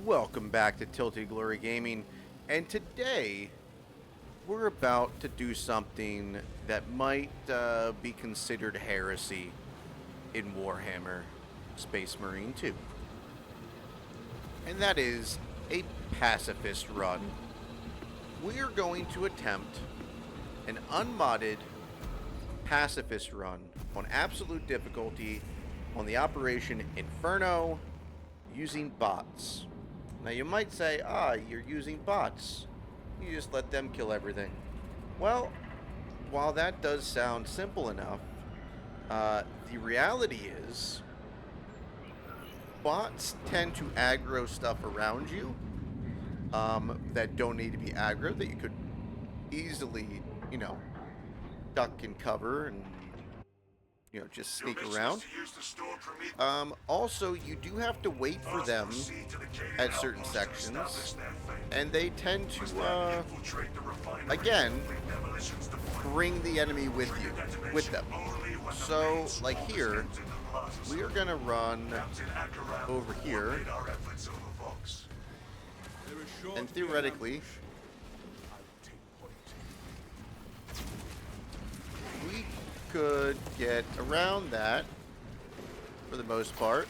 Welcome back to Tilted Glory Gaming, and today we're about to do something that might be considered heresy in Warhammer Space Marine 2. And that is a Pacifist run. We are going to attempt an unmodded Pacifist run on absolute difficulty on the Operation Inferno using bots. Now you might say, you're using bots. You just let them kill everything. Well, while that does sound simple enough, the reality is bots tend to aggro stuff around you that don't need to be aggro, that you could easily, duck and cover and just sneak around. Also, you do have to wait for them at certain sections, and they tend to, again, bring the enemy with them. So, like here, we are going to run over here, and theoretically, we could get around that for the most part.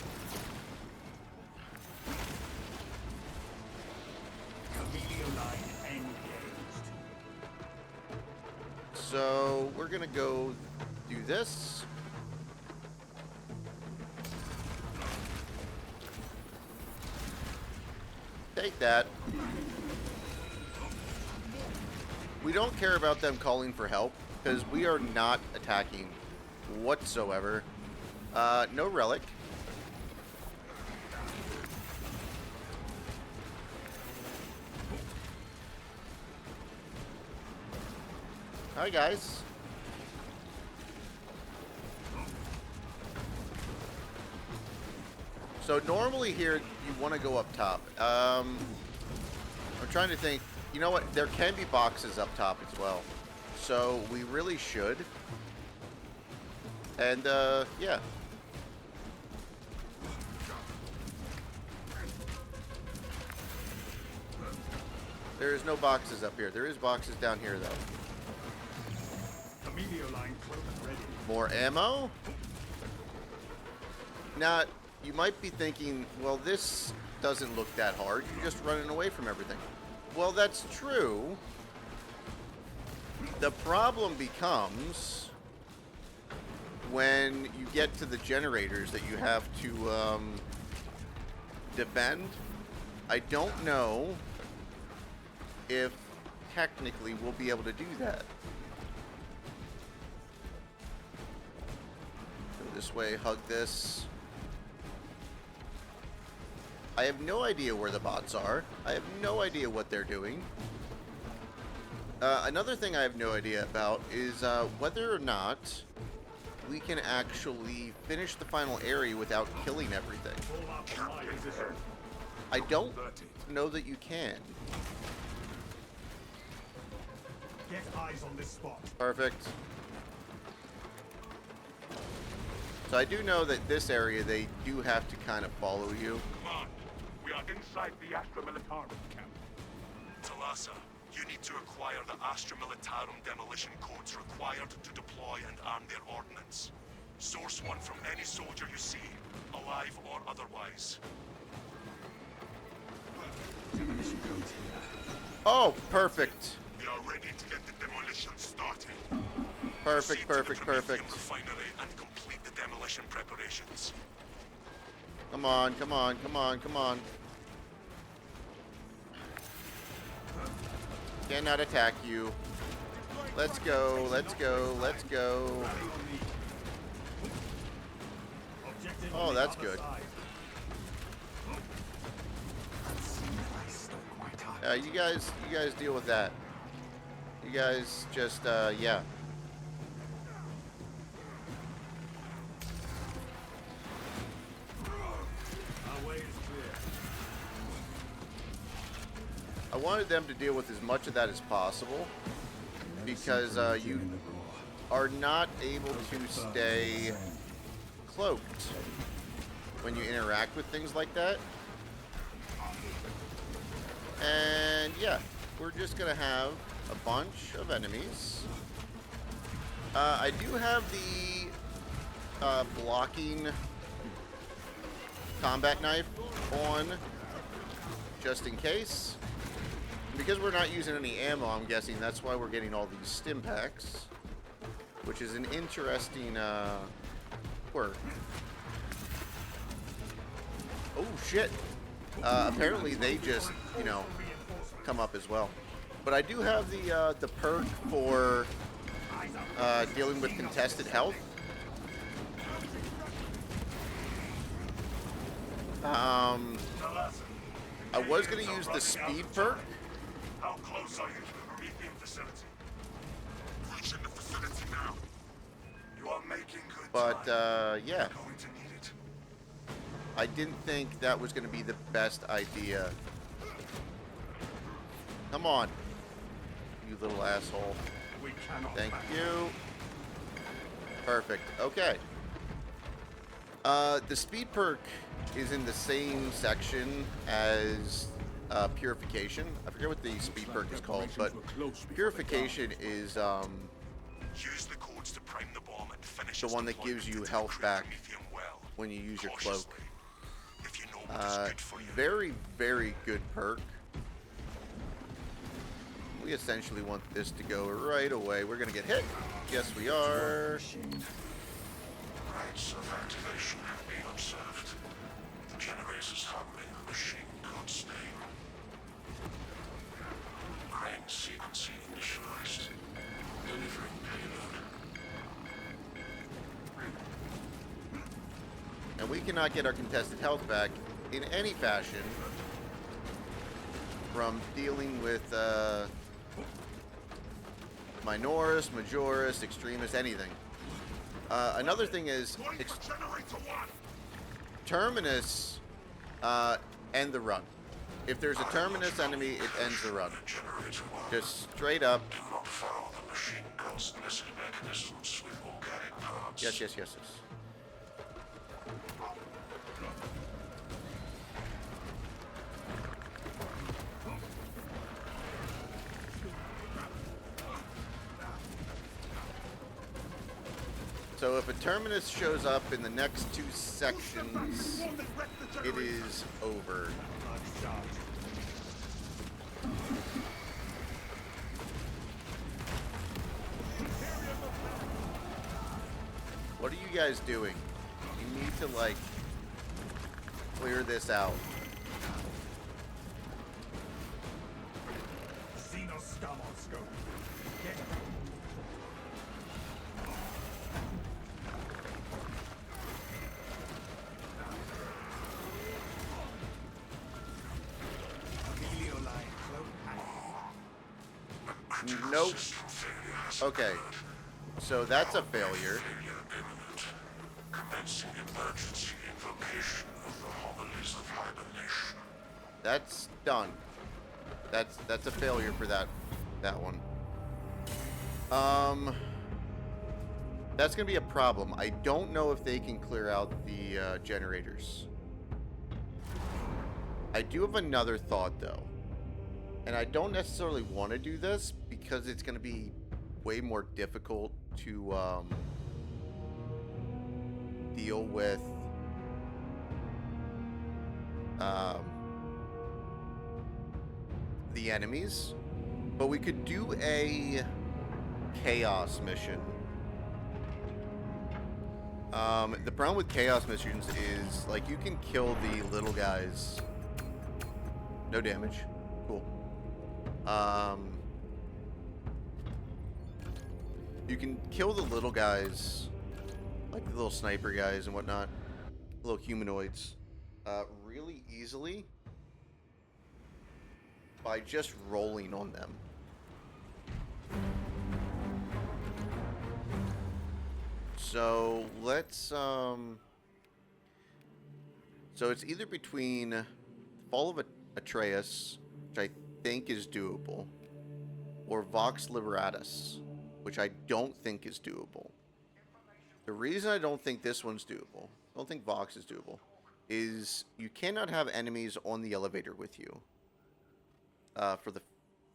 So we're gonna go do this. Take that. We don't care about them calling for help, because we are not attacking whatsoever. No relic. Hi, guys. So normally here, you want to go up top. I'm trying to think. You know what? There can be boxes up top as well. So we really should. And, yeah. There is no boxes up here. There is boxes down here, though. More ammo? Now, you might be thinking, well, this doesn't look that hard. You're just running away from everything. Well, that's true. The problem becomes when you get to the generators that you have to defend. I don't know if technically we'll be able to do that. Go this way, hug this. I have no idea where the bots are. I have no idea what they're doing. Another thing I have no idea about is whether or not we can actually finish the final area without killing everything. I don't know that you can. Get eyes on this spot. Perfect. So I do know that this area, they do have to kind of follow you. Come on. We are inside the Astra Militarum camp. Talassa, you need to acquire the Astra Militarum demolition codes required to deploy and arm their ordnance. Source one from any soldier you see, alive or otherwise. Demolition codes here. Oh, perfect. We are ready to get the demolition started. Perfect, Proceed to the perfect, Prometheum perfect. refinery and complete the demolition preparations. Come on, come on, come on, come on. Cannot attack you. Let's go, let's go, let's go. Oh, that's good. You guys deal with that. You guys just, yeah. I wanted them to deal with as much of that as possible because you are not able to stay cloaked when you interact with things like that. yeah, we're just gonna have a bunch of enemies. I do have the blocking combat knife on, just in case. Because we're not using any ammo, I'm guessing that's why we're getting all these stim packs, which is an interesting quirk. Oh shit! Apparently they just, you know, come up as well. But I do have the perk for dealing with contested health. I was going to use the speed perk. How close are you to the Promethean facility? Reaching the facility now. You are making good But, time. yeah. You're going to need it. I didn't think that was going to be the best idea. Come on, you little asshole. We cannot Thank back. you. Perfect. Okay. The speed perk is in the same section as purification. I forget what the speed perk is called, but purification is Use the codes to prime the bomb and finish the its one that deployment gives you into the health crude back Promethean well. when you use your cloak. Cautiously. If you know what is good for you. Very, very good perk. We essentially want this to go right away. We're gonna get hit. Yes, we are. Rates of activation have been observed. The generators harboring the machine code's name. Crane sequencing initialized. Delivering payload. And we cannot get our contested health back in any fashion from dealing with Minoris, Majoris, Extremis, anything. Another thing is Terminus end the run. If there's a Terminus enemy, it ends the run. Just straight up. Do not follow the machine code's missing mechanisms with organic parts. Yes, yes, yes, yes. So if a Terminus shows up in the next 2 sections, it is over. What are you guys doing? You need to, like, clear this out. Xenos scum on scope. Get Heliolion cloak active. Nope. Okay. So that's a failure. Commencing emergency invocation of the homilies of hibernation. That's done. That's a failure for that one. That's gonna be a problem. I don't know if they can clear out the generators. I do have another thought though, and I don't necessarily want to do this because it's gonna be way more difficult to deal with the enemies, but we could do a chaos mission. The problem with chaos missions is, like, you can kill the little guys. No damage. Cool. You can kill the little guys, like the little sniper guys and whatnot, little humanoids, really easily by just rolling on them. So let's so it's either between Fall of Atreus, which I think is doable, or Vox Liberatis, which I don't think is doable. The reason I don't think this one's doable, I don't think Vox is doable, is you cannot have enemies on the elevator with you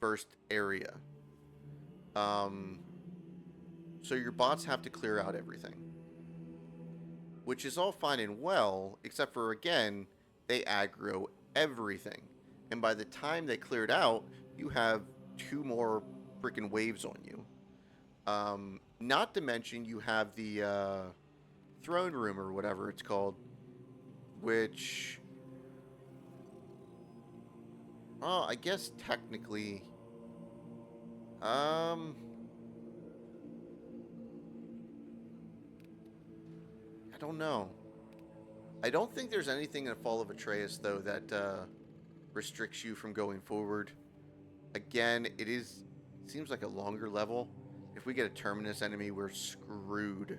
first area. So your bots have to clear out everything. Which is all fine and well, except for, again, they aggro everything. And by the time they clear it out, you have 2 more freaking waves on you. Not to mention you have the throne room or whatever it's called, which... Oh, I guess technically... I don't know. I don't think there's anything in Fall of Atreus, though, that restricts you from going forward. Again, seems like a longer level. If we get a Terminus enemy, we're screwed.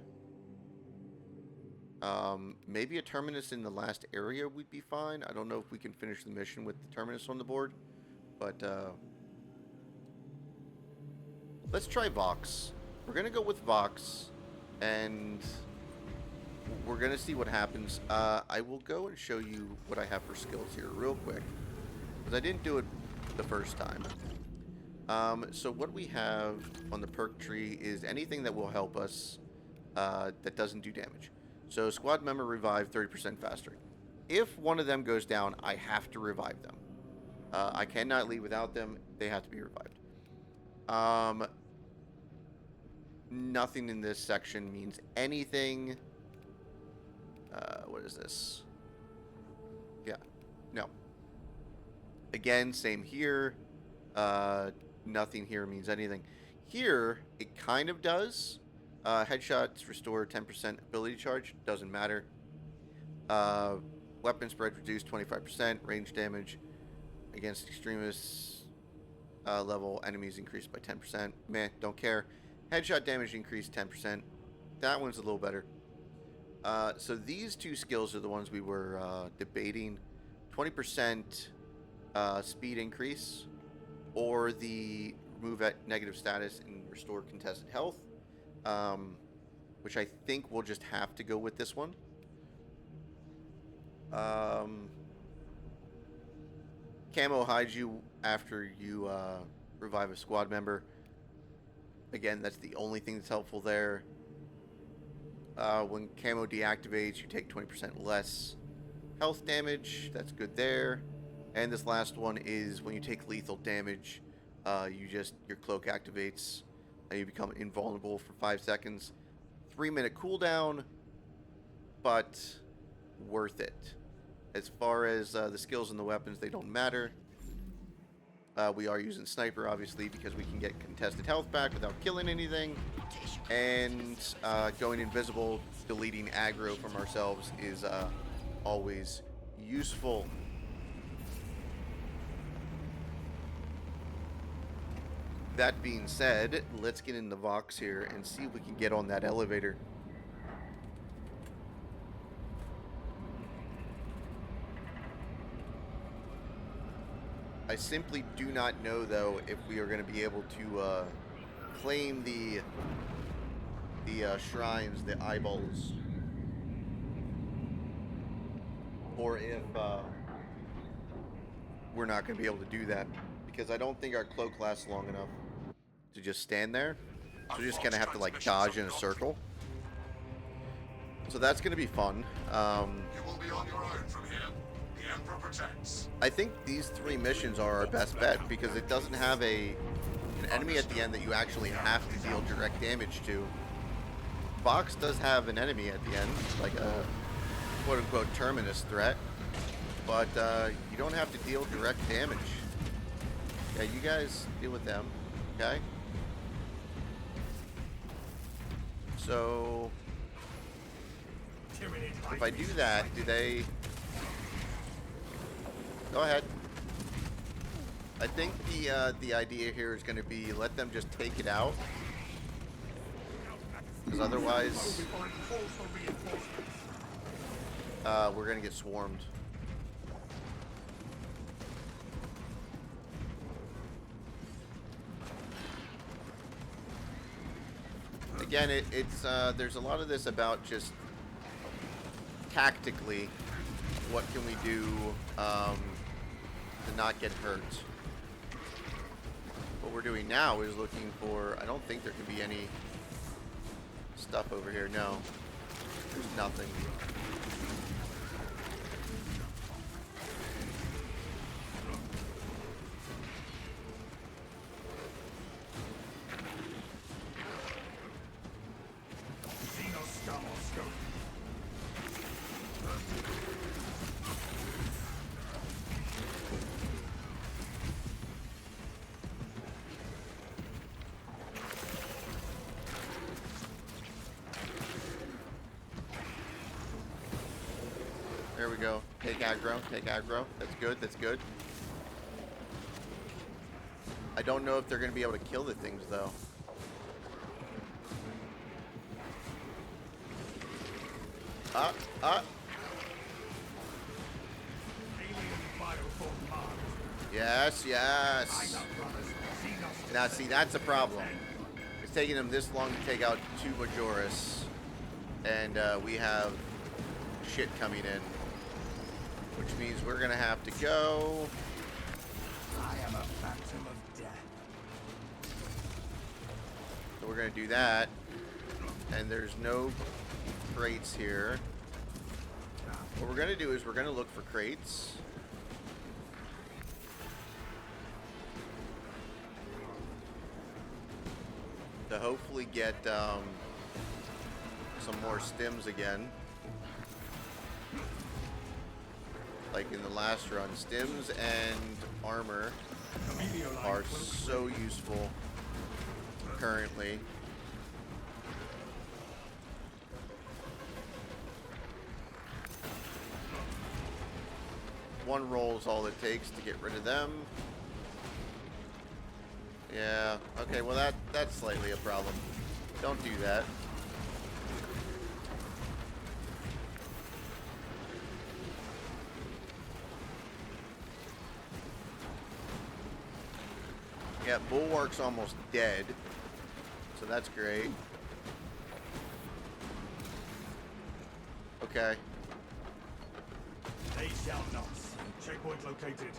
Maybe a Terminus in the last area would be fine. I don't know if we can finish the mission with the Terminus on the board. But, let's try Vox. We're going to go with Vox. And... we're going to see what happens. I will go and show you what I have for skills here real quick. Because I didn't do it the first time. So what we have on the perk tree is anything that will help us that doesn't do damage. So squad member revive 30% faster. If one of them goes down, I have to revive them. I cannot leave without them. They have to be revived. Nothing in this section means anything. What is this? Yeah. No. Again, same here. Nothing here means anything. Here, it kind of does. Headshots restore 10% ability charge. Doesn't matter. Weapon spread reduced 25%. Range damage against extremists level enemies increased by 10%. Meh, don't care. Headshot damage increased 10%. That one's a little better. So these 2 skills are the ones we were debating. 20% speed increase, or the remove at negative status and restore contested health, which I think we'll just have to go with this one. Camo hides you after you revive a squad member. Again, that's the only thing that's helpful there. When camo deactivates, you take 20% less health damage. That's good there. And this last one is when you take lethal damage, your cloak activates and you become invulnerable for 5 seconds. 3-minute cooldown, but worth it. As far as the skills and the weapons, they don't matter. We are using sniper, obviously, because we can get contested health back without killing anything. And going invisible, deleting aggro from ourselves is always useful. That being said, let's get in the Vox here and see if we can get on that elevator. I simply do not know, though, if we are going to be able to claim the shrines, the eyeballs, or if we're not going to be able to do that, because I don't think our cloak lasts long enough to just stand there. So we're just going to have to, like, dodge in a circle. So that's going to be fun. You will be on your own from here. The Emperor protects. I think these 3 missions are our best bet, because it doesn't have an enemy at the end that you actually have to deal direct damage to. Vox does have an enemy at the end, like a quote-unquote terminus threat, but you don't have to deal direct damage. Yeah, you guys deal with them, okay? So, if I do that, do they... Go ahead. I think the idea here is going to be let them just take it out, because otherwise we're going to get swarmed. Again, it's there's a lot of this about just tactically, what can we do to not get hurt? What we're doing now is looking for... I don't think there can be any stuff over here. No. There's nothing. There we go. Take aggro. Take aggro. That's good. That's good. I don't know if they're going to be able to kill the things, though. Yes, yes. Now, see, that's a problem. It's taking them this long to take out 2 Majoris. And we have shit coming in. Which means we're going to have to go... I am a phantom of death. So we're going to do that. And there's no crates here. What we're going to do is we're going to look for crates. To hopefully get some more stims again. Like in the last run. Stims and armor are so useful currently. One roll is all it takes to get rid of them. Yeah, okay, well that's slightly a problem. Don't do that. Yeah, Bullwark's almost dead, so that's great. Okay. They shall not. Checkpoint located.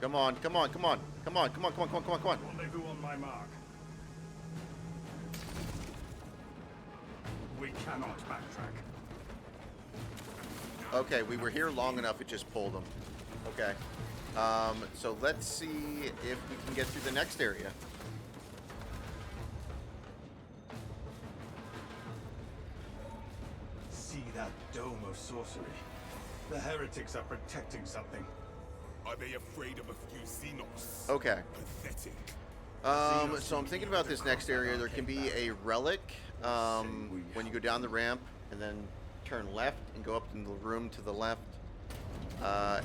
Come on, come on, come on, come on, come on, come on, come on, come on, come on. Rendezvous on my mark. We cannot backtrack. Okay, we were here long enough, it just pulled them. Okay. So let's see if we can get through the next area. See that dome of sorcery? The heretics are protecting something. Are they afraid of a few Xenos? Okay. Pathetic. So I'm thinking about this next area. There can be a relic when you go down the ramp and then turn left and go up in the room to the left.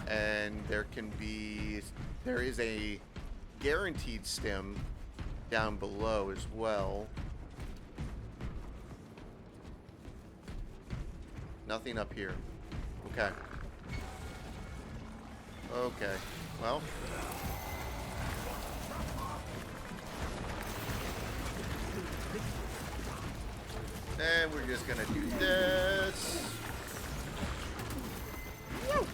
And there is a guaranteed stim down below as well. Nothing up here. Okay. Okay. Well. And we're just gonna do this. Woo!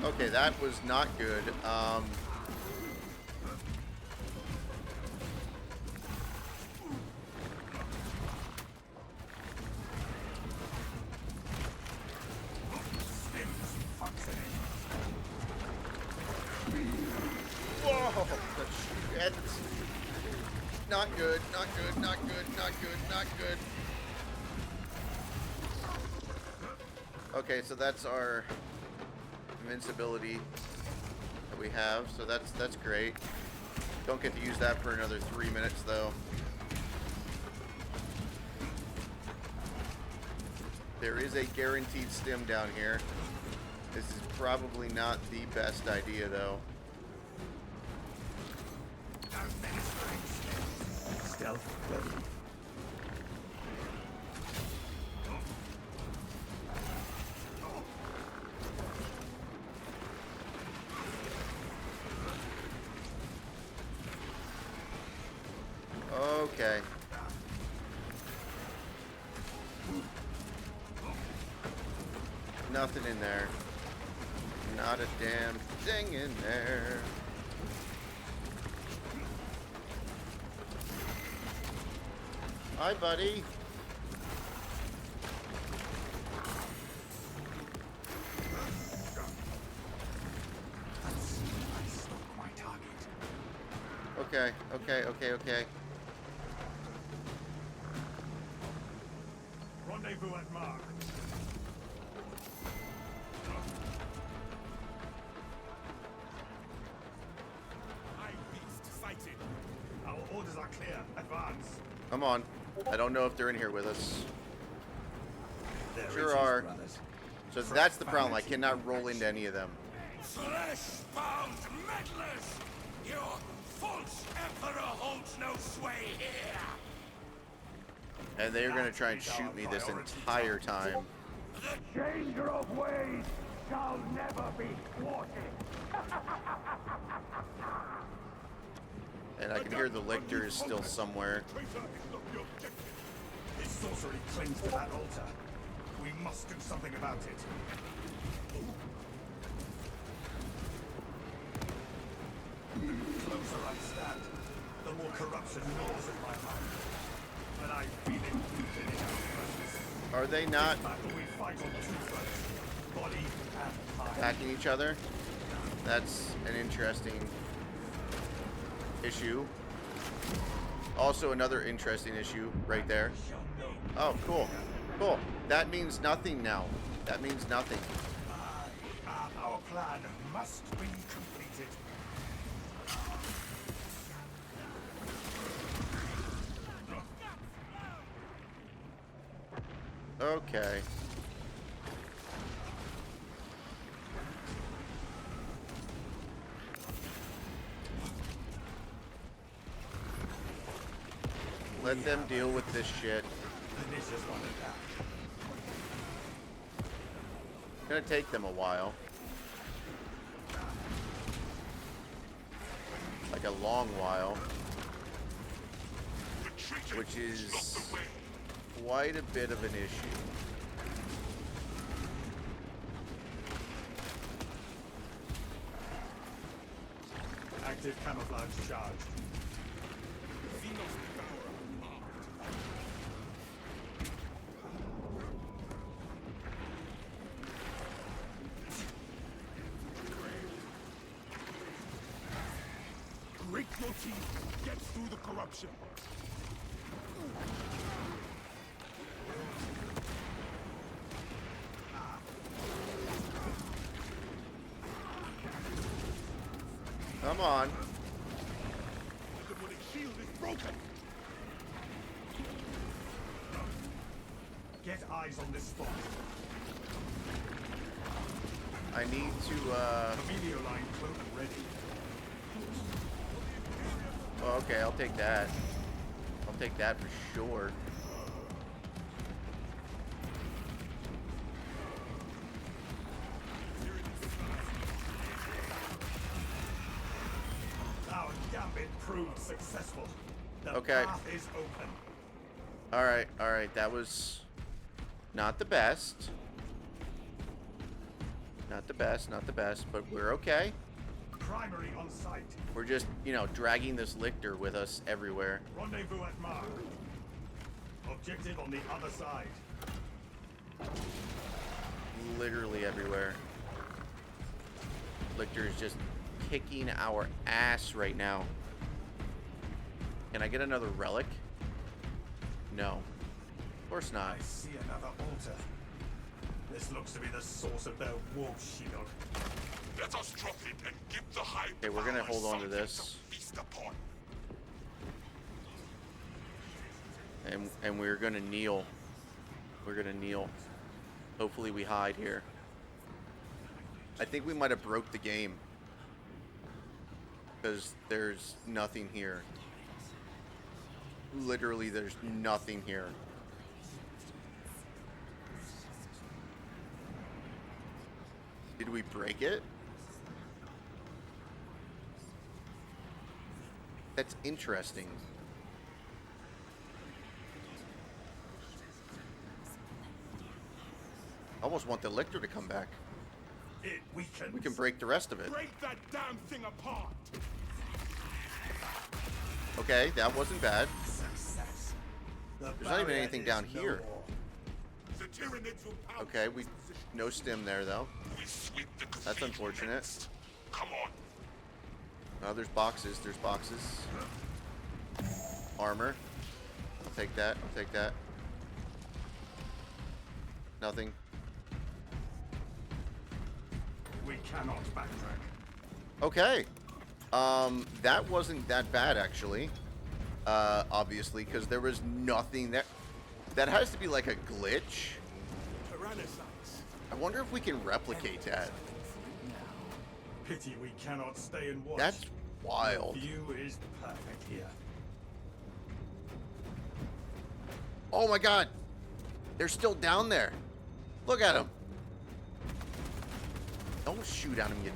Okay, that was not good. Whoa! That's not good, not good, not good, not good, not good. Okay, so that's our invincibility that we have, so that's great. Don't get to use that for another 3 minutes though. There is a guaranteed stim down here. This is probably not the best idea though. Stealth ready. Okay. Nothing in there. Not a damn thing in there. Hi, buddy. I struck my target. Okay, okay, okay, okay. Rendezvous at Mark. High beast sighted. Our orders are clear. Advance. Come on. I don't know if they're in here with us. There it Sure is, are. brothers. So that's the problem. I cannot roll into any of them. Flesh-bound meddlers! Your false emperor holds no sway here! And they're going to try and shoot me this entire time. The changer of ways shall never be thwarted! And I can hear the lictor is still somewhere. This sorcery clings to that altar. We must do something about it. The closer I stand, the more corruption gnaws at my heart. But I feel it deep in our presence. Are they not Battle we fight on two fronts, body and mind. attacking each other? That's an interesting issue. Also another interesting issue right there. Oh, cool. Cool. That means nothing now. That means nothing. Our plan must be completed. Okay. Let them deal with this shit. Pernicious one attack. It's gonna take them a while. Like a long while. Which is quite a bit of an issue. Active camouflage charged. Grit your teeth, get through the corruption. Come on. The demonic shield is broken. Get eyes on this spot. I need to, Familiar line cloak ready. oh, okay, I'll take that. I'll take that for sure. Our gambit proved successful. The Okay. path is open. Alright, that was not the best. Not the best, but we're okay. Primary on site. We're just, you know, dragging this lictor with us everywhere. Rendezvous at Mark. Objective on the other side. Literally everywhere. Lictor is just kicking our ass right now. Can I get another relic? No. Of course not. I see another altar. This looks to be the source of their wolf shield. Let us drop it and give the High Okay, we're gonna Power hold on to something this. feast upon. And we're gonna kneel. We're gonna kneel. Hopefully we hide here. I think we might have broke the game. Because there's nothing here. Literally, there's nothing here. Did we break it? That's interesting. I almost want the lictor to come back. It weakens. We can break the rest of it. Break that damn thing apart! Okay, that wasn't bad. Success. There's not even anything down here. The Tyranids will pounce Okay, on we this position. no stim there though. We sweep the That's cathedral unfortunate. next. Come on. Oh, there's boxes. There's boxes. Armor. I'll take that. I'll take that. Nothing. We cannot backtrack. Okay. That wasn't that bad actually. Obviously, because there was nothing there. That has to be like a glitch. Tyrannosaurus. I wonder if we can replicate that. Pity we cannot stay and watch. That's wild. The view is perfect here. Oh my god. They're still down there. Look at them. Don't shoot at him, you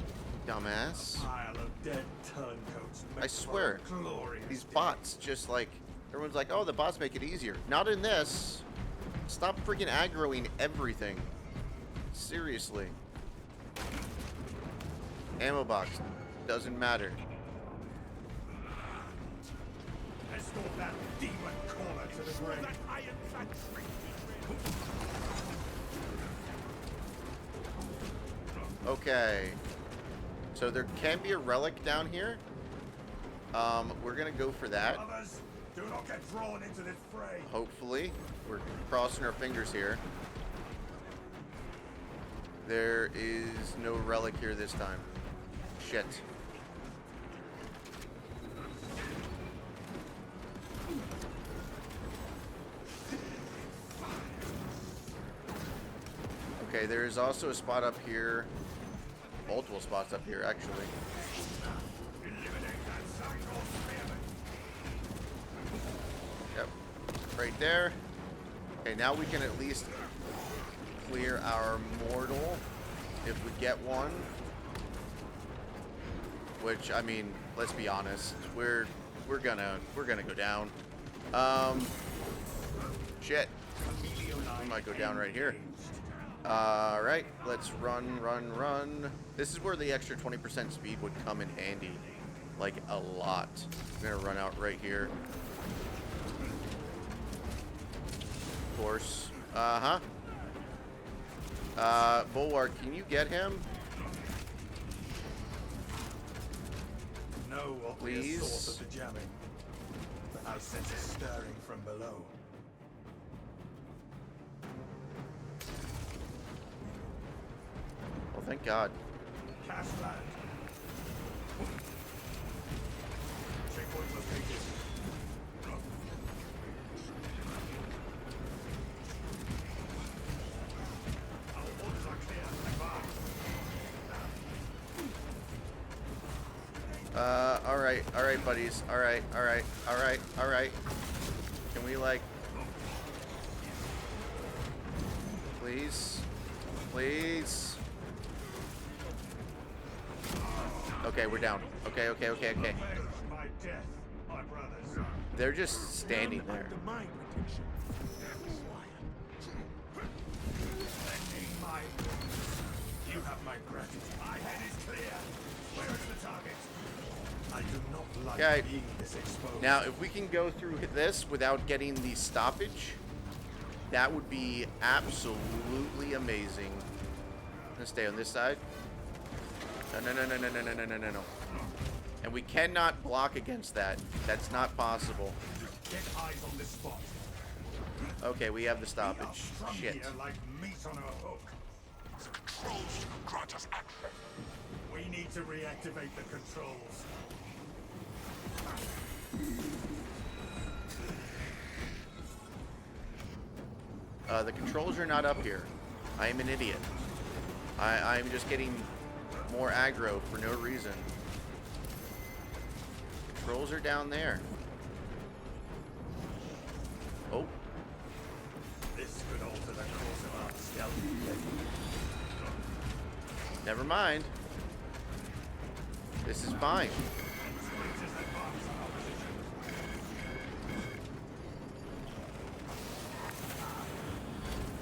dumbass. Pile of dead turncoats. I swear. Glorious These day. bots just like... Everyone's like, oh, the bots make it easier. Not in this. Stop freaking aggroing everything. Seriously. Ammo box. Doesn't matter. Escort that demon caller to the grave. That iron factory. Okay. So there can be a relic down here. We're gonna go for that. Others, do not get drawn into this fray. Hopefully. We're crossing our fingers here. There is no relic here this time. Shit. Okay, there is also a spot up here. Multiple spots up here, actually. Yep. Right there. Okay, now we can at least clear our mortal if we get one. Which, I mean, let's be honest, we're gonna go down. Shit. We might go down right here. Alright, let's run. This is where the extra 20% speed would come in handy. Like, a lot. I'm gonna run out right here. Of course. Bullwark, can you get him? Know what the Please? source of the jamming. But I sense a stirring from below. Oh, thank God. Cash land. Checkpoint located. Our orders are clear. Advance. Alright, buddies. Alright. Can we, like... Please? Please? Okay, we're down. Okay. My death, my brothers. They're just standing there. The mine protection. My you have my gratitude. My head is clear. Where is the target? I do not like Okay. being this exposed. Now, if we can go through this without getting the stoppage, that would be absolutely amazing. I'm gonna stay on this side. No. And we cannot block against that. That's not possible. Get eyes on this spot. Okay, we have the We are stoppage. strung Shit. here like meat on a hook. The controls grant us access. We need to reactivate the controls. The controls are not up here. I am an idiot. I'm just getting more aggro for no reason. Controls are down there. Oh, This could alter the course of our stealthy never mind. This is fine.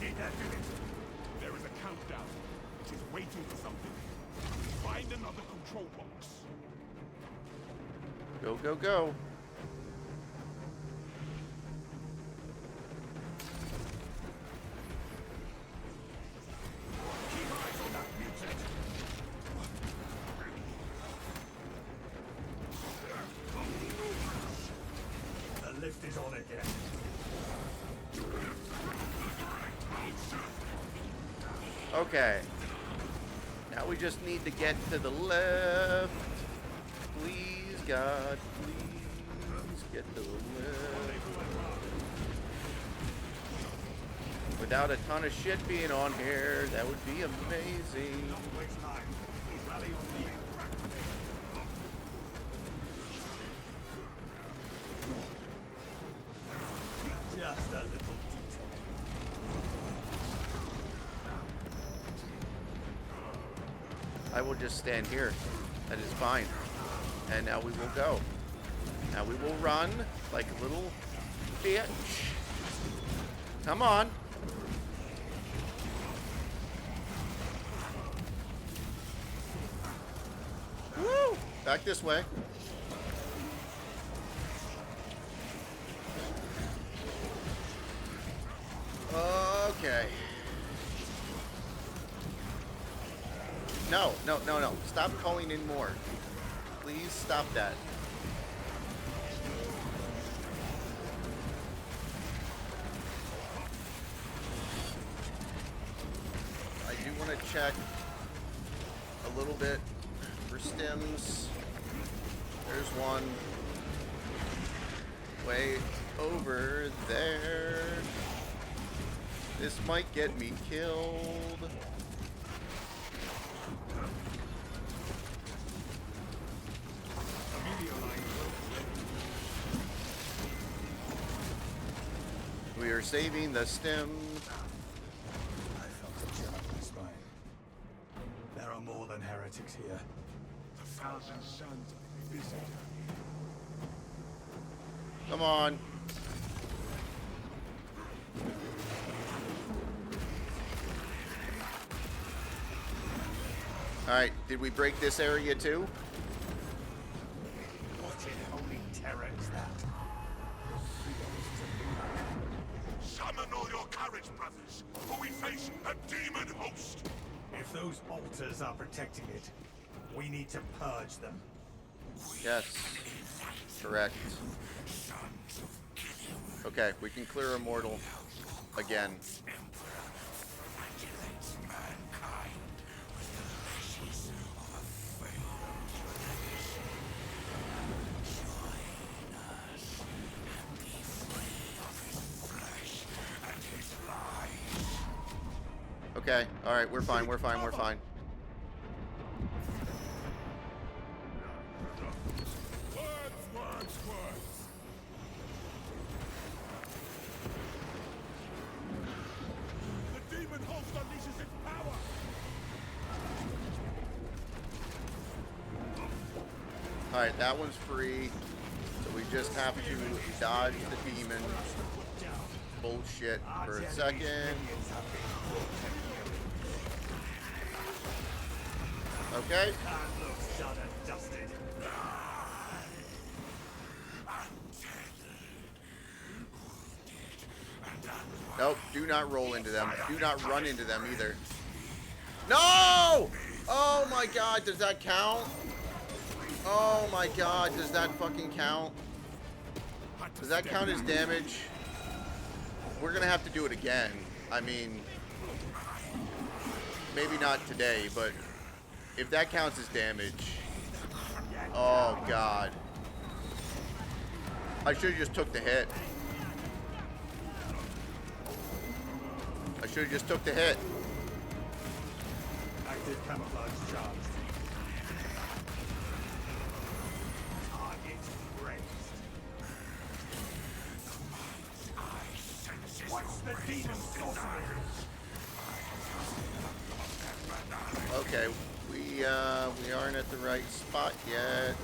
Did that do it? There is a countdown. It is waiting for something. Find another control box. Go, go, go. Keep eyes on that mutant. The lift is on again. Okay. Now we just need to get to the left. Please, God, please get to the left. Without a ton of shit being on here, that would be amazing. Don't waste time. Rally on the just a little detail. I will just stand here. That is fine. And now we will go. Now we will run like a little bitch. Come on. Woo! Back this way. Okay. No, no, no, no. Stop calling in more. Please stop that. I do want to check a little bit for stims. There's one way over there. This might get me killed. We are saving the stem. I felt a chill up my spine. There are more than heretics here. The Thousand Suns visitor. Come on. Alright, did we break this area too? What in holy terror is that? Summon all your courage, brothers, for we face a demon host. If those altars are protecting it, we need to purge them. Yes. Correct. Okay, we can clear Immortal again. Okay, alright, we're fine, we're fine, we're fine. Words. The demon host unleashes its power. Alright, that one's free. So we just have to dodge the demon bullshit for a second. Okay. That looks done and dusted. Nope, do not roll into them. Do not run into them either. No! Oh my god, does that count? Oh my god, does that fucking count? Does that count as damage? We're gonna have to do it again. I mean, maybe not today, but if that counts as damage. Oh god. I should have just took the hit. I should have just took the hit. Active camouflage charged. Target raised. What's the demon sorcery? Okay, we aren't at the right spot yet.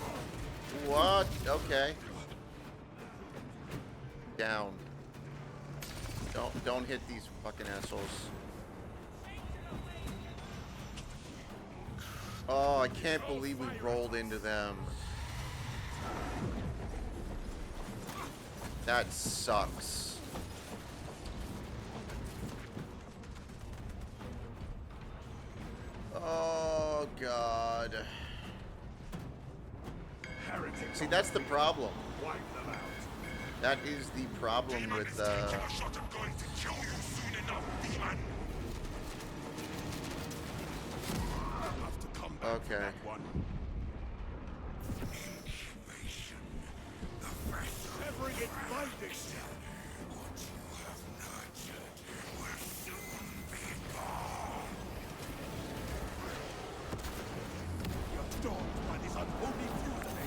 What? Okay. Down. Don't hit these fucking assholes. Oh, I can't believe we rolled into them. That sucks. Oh, God. Heretics. See, that's the problem. Wipe them out. That is the problem Demon with, is taking a shot at going to kill you soon enough, demon. I'll have to come back for Okay. that one. Severing its binding. You're stalked by this unholy fury.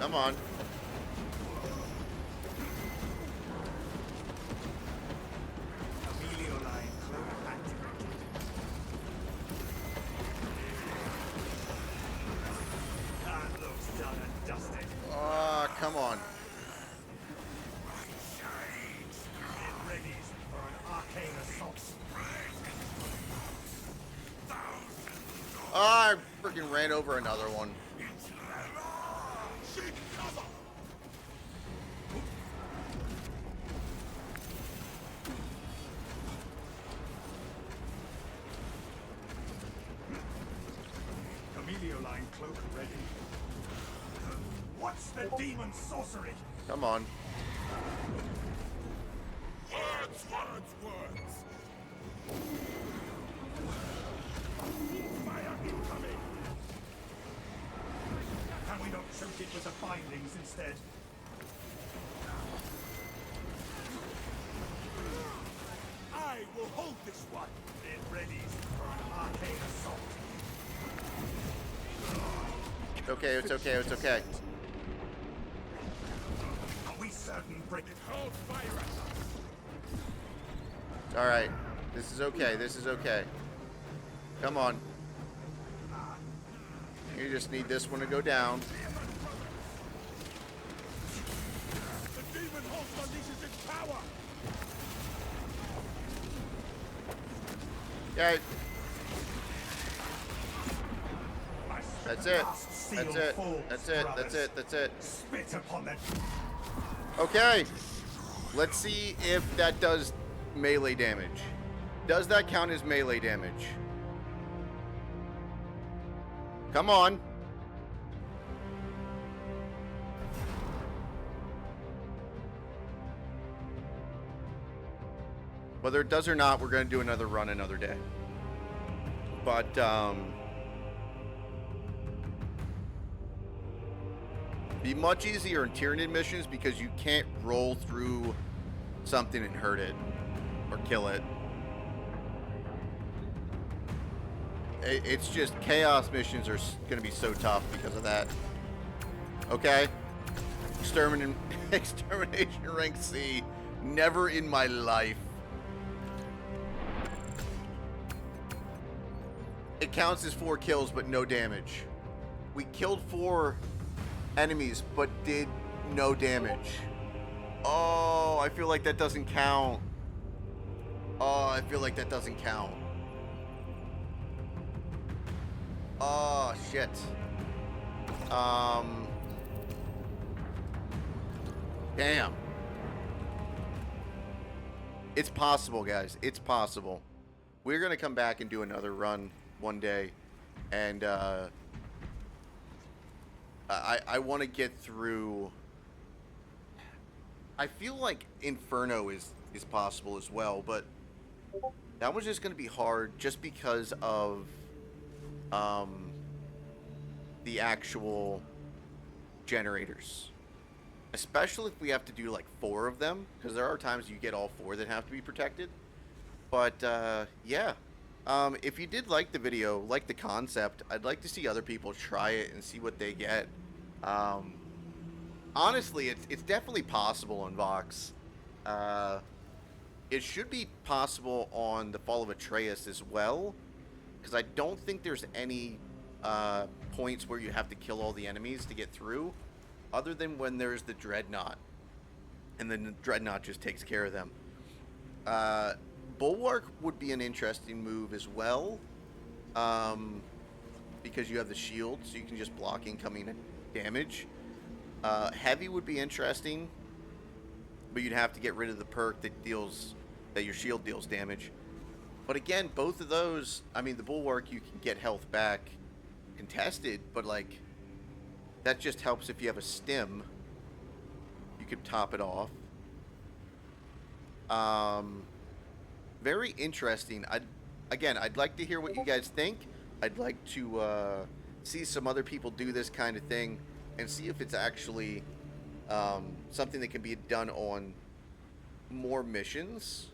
come on. Amelio line cloak activated. That looks done and dusted. Oh, come on. It readies for an arcane assault. Oh, I freaking ran over another one. Seek cover. Amelio line cloak ready. What's the demon sorcery? Come on. Words, words, words. Fire incoming! Can we not choke it with the bindings instead? I will hold this one. It readies for an arcane assault. Okay, it's okay, it's okay. Are we certain break it? Hold fire at us. Alright. This is okay, this is okay. Come on. You just need this one to go down. The demon host unleashes its power. Yeah, My that's it. last seal That's it. falls, That's it. That's brothers. it. That's it. Spit upon them. Okay. Let's see if that does melee damage. Does that count as melee damage? Come on. Whether it does or not, we're going to do another run another day. But, be much easier in Tyranid missions because you can't roll through something and hurt it or kill it. It's just Chaos missions are going to be so tough because of that. Okay. Extermination rank C. Never in my life. It counts as 4 kills, but no damage. We killed 4 enemies, but did no damage. Oh, I feel like that doesn't count. Oh, I feel like that doesn't count. Oh, shit. Damn. It's possible, guys. It's possible. We're going to come back and do another run one day. And, I want to get through... I feel like Inferno is possible as well, but that one's just going to be hard just because of the actual generators. Especially if we have to do like 4 of them, because there are times you get all 4 that have to be protected. But yeah, if you did like the video, like the concept, I'd like to see other people try it and see what they get. Honestly, it's definitely possible on Vox. It should be possible on the Fall of Atreus as well, because I don't think there's any points where you have to kill all the enemies to get through, other than when there's the Dreadnought, and then the Dreadnought just takes care of them. Bulwark would be an interesting move as well, because you have the shield, so you can just block incoming damage. Heavy would be interesting, but you'd have to get rid of the perk that your shield deals damage. But again, both of those, I mean, the Bulwark, you can get health back contested, but like, that just helps if you have a stim. You could top it off. Very interesting. I'd like to hear what you guys think. I'd like to see some other people do this kind of thing and see if it's actually something that can be done on more missions.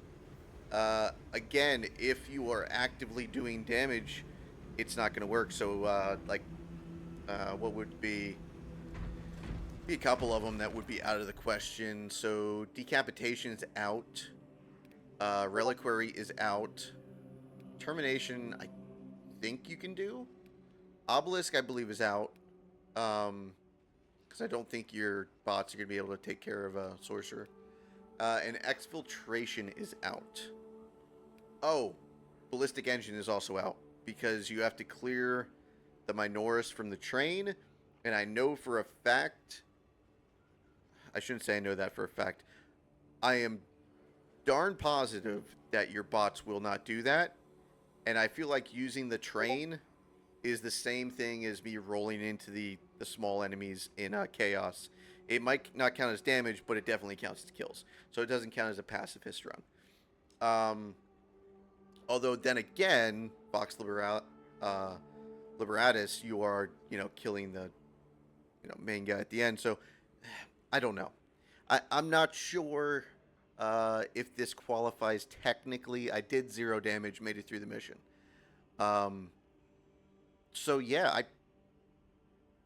Again, if you are actively doing damage, it's not going to work. So, what would be a couple of them that would be out of the question. So, decapitation is out. Reliquary is out. Termination, I think you can do. Obelisk, I believe, is out. Because I don't think your bots are going to be able to take care of a sorcerer. And exfiltration is out. Oh, ballistic engine is also out because you have to clear the Minoris from the train. And I know for a fact, I shouldn't say I know that for a fact. I am darn positive that your bots will not do that. And I feel like using the train is the same thing as me rolling into the small enemies in Chaos. It might not count as damage, but it definitely counts as kills. So it doesn't count as a pacifist run. Although then again, Vox Liberatis, you are, killing the, main guy at the end. So I don't know. I'm not sure if this qualifies technically. I did 0 damage, made it through the mission. So yeah,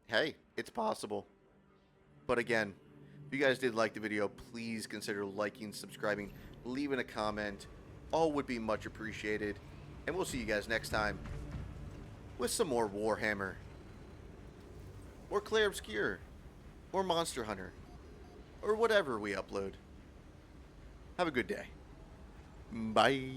hey, it's possible. But again, if you guys did like the video, please consider liking, subscribing, leaving a comment. All would be much appreciated. And we'll see you guys next time with some more Warhammer, or Clair Obscure, or Monster Hunter, or whatever we upload. Have a good day. Bye.